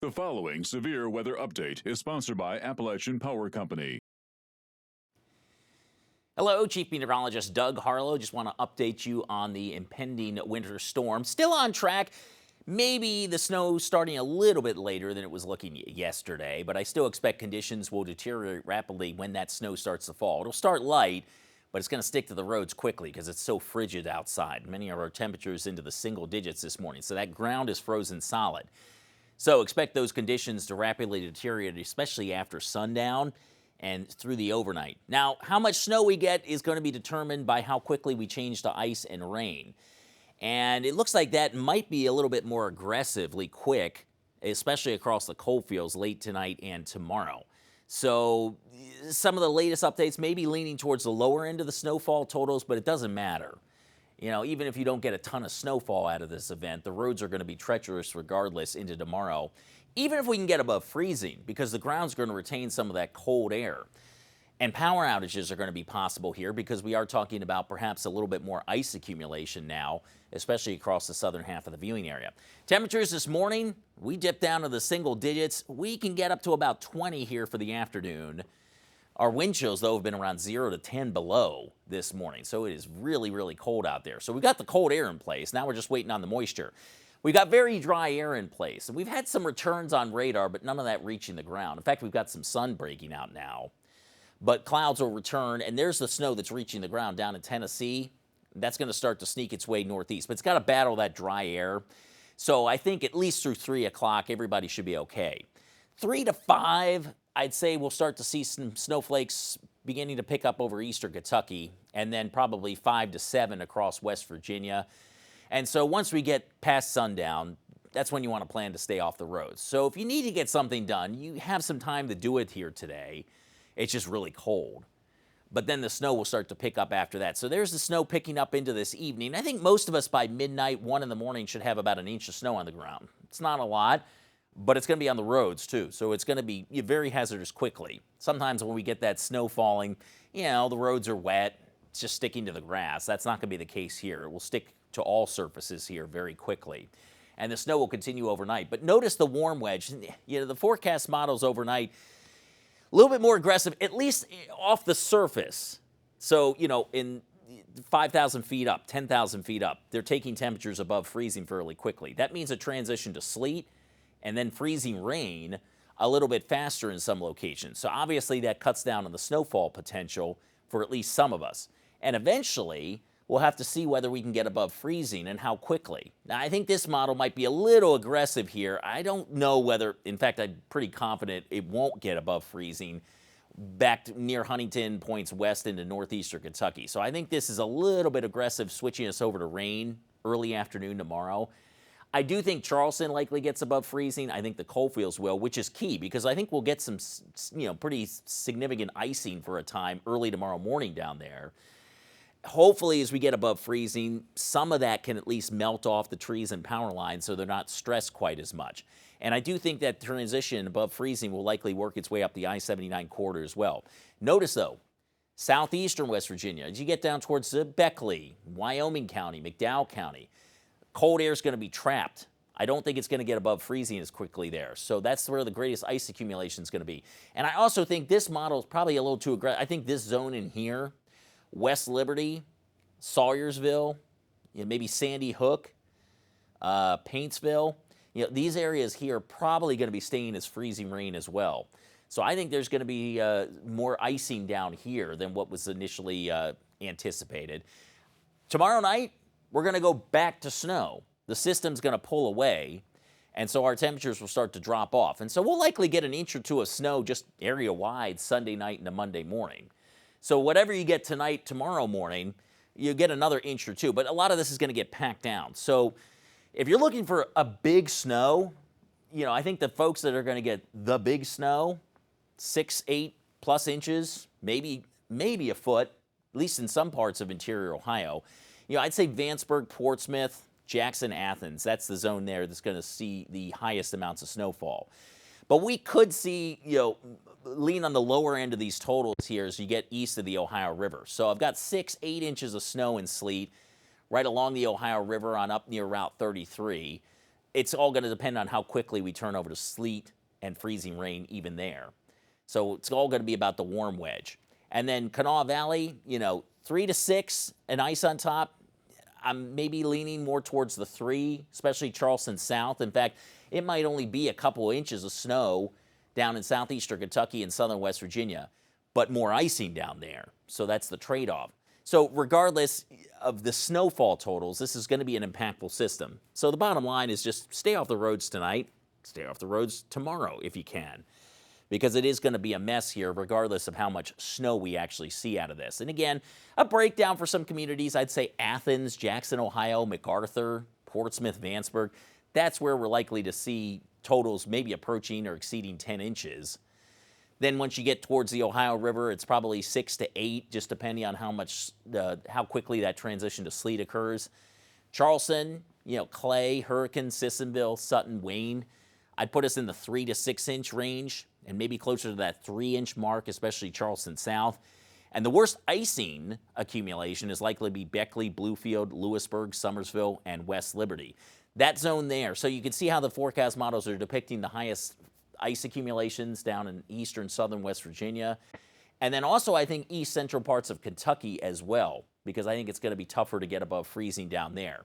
The following severe weather update is sponsored by Appalachian Power Company. Hello, Chief Meteorologist Doug Harlow. Just want to update you on the impending winter storm. Still on track. Maybe the snow starting a little bit later than it was looking yesterday, but I still expect conditions will deteriorate rapidly when that snow starts to fall. It'll start light, but it's going to stick to the roads quickly because it's so frigid outside. Many of our temperatures into the single digits this morning, so that ground is frozen solid. So expect those conditions to rapidly deteriorate, especially after sundown and through the overnight. Now, how much snow we get is going to be determined by how quickly we change to ice and rain. And it looks like that might be a little bit more aggressively quick, especially across the coal fields late tonight and tomorrow. So some of the latest updates may be leaning towards the lower end of the snowfall totals, but it doesn't matter. You know, even if you don't get a ton of snowfall out of this event, the roads are going to be treacherous regardless into tomorrow, even if we can get above freezing, because the ground's going to retain some of that cold air. And power outages are going to be possible here because we are talking about perhaps a little bit more ice accumulation now, especially across the southern half of the viewing area. Temperatures this morning, we dipped down to the single digits. We can get up to about 20 here for the afternoon. Our wind chills, though, have been around 0 to 10 below this morning, so it is really, really cold out there. So we've got the cold air in place. Now we're just waiting on the moisture. We've got very dry air in place, and we've had some returns on radar, but none of that reaching the ground. In fact, we've got some sun breaking out now. But clouds will return, and there's the snow that's reaching the ground down in Tennessee. That's going to start to sneak its way northeast, but it's got to battle that dry air. So I think at least through 3 o'clock, everybody should be okay. 3 to 5, I'd say we'll start to see some snowflakes beginning to pick up over eastern Kentucky, and then probably 5 to 7 across West Virginia. And so once we get past sundown, that's when you want to plan to stay off the roads. So if you need to get something done, you have some time to do it here today. It's just really cold. But then the snow will start to pick up after that. So there's the snow picking up into this evening. I think most of us by midnight, 1 in the morning, should have about 1 inch of snow on the ground. It's not a lot, but it's going to be on the roads too. So it's going to be very hazardous quickly. Sometimes when we get that snow falling, you know, the roads are wet. It's just sticking to the grass. That's not going to be the case here. It will stick to all surfaces here very quickly. And the snow will continue overnight. But notice the warm wedge. You know, the forecast models overnight, a little bit more aggressive, at least off the surface. So, you know, in 5,000 feet up, 10,000 feet up, they're taking temperatures above freezing fairly quickly. That means a transition to sleet and then freezing rain a little bit faster in some locations. So obviously that cuts down on the snowfall potential for at least some of us. And eventually, we'll have to see whether we can get above freezing and how quickly. Now, I think this model might be a little aggressive here. I don't know whether, in fact, I'm pretty confident it won't get above freezing back near Huntington, points west into northeastern Kentucky. So I think this is a little bit aggressive, switching us over to rain early afternoon tomorrow. I do think Charleston likely gets above freezing. I think the coalfields will, which is key because I think we'll get some, you know, pretty significant icing for a time early tomorrow morning down there. Hopefully, as we get above freezing, some of that can at least melt off the trees and power lines so they're not stressed quite as much. And I do think that transition above freezing will likely work its way up the I-79 corridor as well. Notice, though, southeastern West Virginia, as you get down towards Beckley, Wyoming County, McDowell County, cold air is going to be trapped. I don't think it's going to get above freezing as quickly there. So that's where the greatest ice accumulation is going to be. And I also think this model is probably a little too aggressive. I think this zone in here, West Liberty, Sawyersville, you know, maybe Sandy Hook, Paintsville, you know, these areas here are probably going to be staying as freezing rain as well. So I think there's going to be more icing down here than what was initially anticipated. Tomorrow night, we're going to go back to snow. The system's going to pull away, and so our temperatures will start to drop off. And so we'll likely get 1 inch or 2 of snow just area-wide Sunday night into Monday morning. So whatever you get tonight, tomorrow morning, you get another 1 inch or 2. But a lot of this is going to get packed down. So if you're looking for a big snow, you know, I think the folks that are going to get the big snow, 6, 8 plus inches, maybe a foot, at least in some parts of interior Ohio. You know, I'd say Vanceburg, Portsmouth, Jackson, Athens. That's the zone there that's going to see the highest amounts of snowfall. But we could see, you know, lean on the lower end of these totals here as you get east of the Ohio River. So I've got 6, 8 inches of snow and sleet right along the Ohio River on up near Route 33. it's all going to depend on how quickly we turn over to sleet and freezing rain even there. So it's all going to be about the warm wedge. And then Kanawha Valley, 3 to 6 and ice on top. I'm maybe leaning more towards the 3, especially Charleston South. In fact, it might only be a couple inches of snow down in southeastern Kentucky and southern West Virginia, but more icing down there. So that's the trade-off. So regardless of the snowfall totals, this is going to be an impactful system. So the bottom line is just stay off the roads tonight, stay off the roads tomorrow if you can, because it is going to be a mess here regardless of how much snow we actually see out of this. And again, a breakdown for some communities, I'd say Athens, Jackson, Ohio, MacArthur, Portsmouth, Vanceburg. That's where we're likely to see totals maybe approaching or exceeding 10 inches. Then once you get towards the Ohio River, it's probably 6 to 8, just depending on how quickly that transition to sleet occurs. Charleston, Clay, Hurricane, Sissonville, Sutton, Wayne, I'd put us in the 3 to 6 inch range and maybe closer to that 3-inch mark, especially Charleston South. And the worst icing accumulation is likely to be Beckley, Bluefield, Lewisburg, Summersville, and West Liberty. That zone there. So you can see how the forecast models are depicting the highest ice accumulations down in eastern, southern West Virginia. And then also, I think, east central parts of Kentucky as well, because I think it's going to be tougher to get above freezing down there.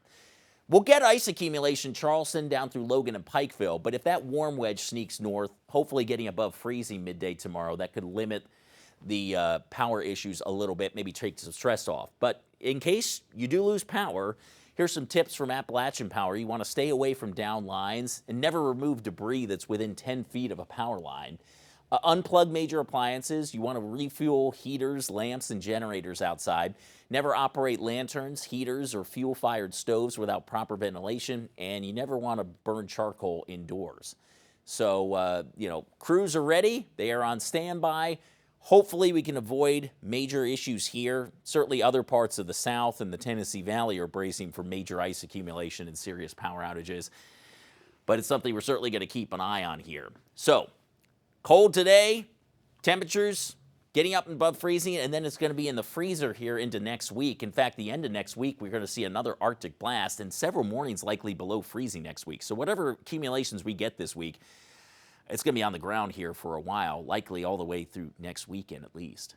We'll get ice accumulation Charleston down through Logan and Pikeville, but if that warm wedge sneaks north, hopefully getting above freezing midday tomorrow, that could limit the power issues a little bit, maybe take some stress off. But in case you do lose power, here's some tips from Appalachian Power. You want to stay away from down lines and never remove debris that's within 10 feet of a power line. Unplug major appliances. You want to refuel heaters, lamps, and generators outside. Never operate lanterns, heaters, or fuel-fired stoves without proper ventilation. And you never want to burn charcoal indoors. So, crews are ready. They are on standby. Hopefully we can avoid major issues here. Certainly other parts of the South and the Tennessee Valley are bracing for major ice accumulation and serious power outages. But it's something we're certainly going to keep an eye on here. So, cold today, temperatures getting up above freezing, and then it's going to be in the freezer here into next week. In fact, the end of next week, we're going to see another Arctic blast and several mornings likely below freezing next week. So whatever accumulations we get this week, it's going to be on the ground here for a while, likely all the way through next weekend at least.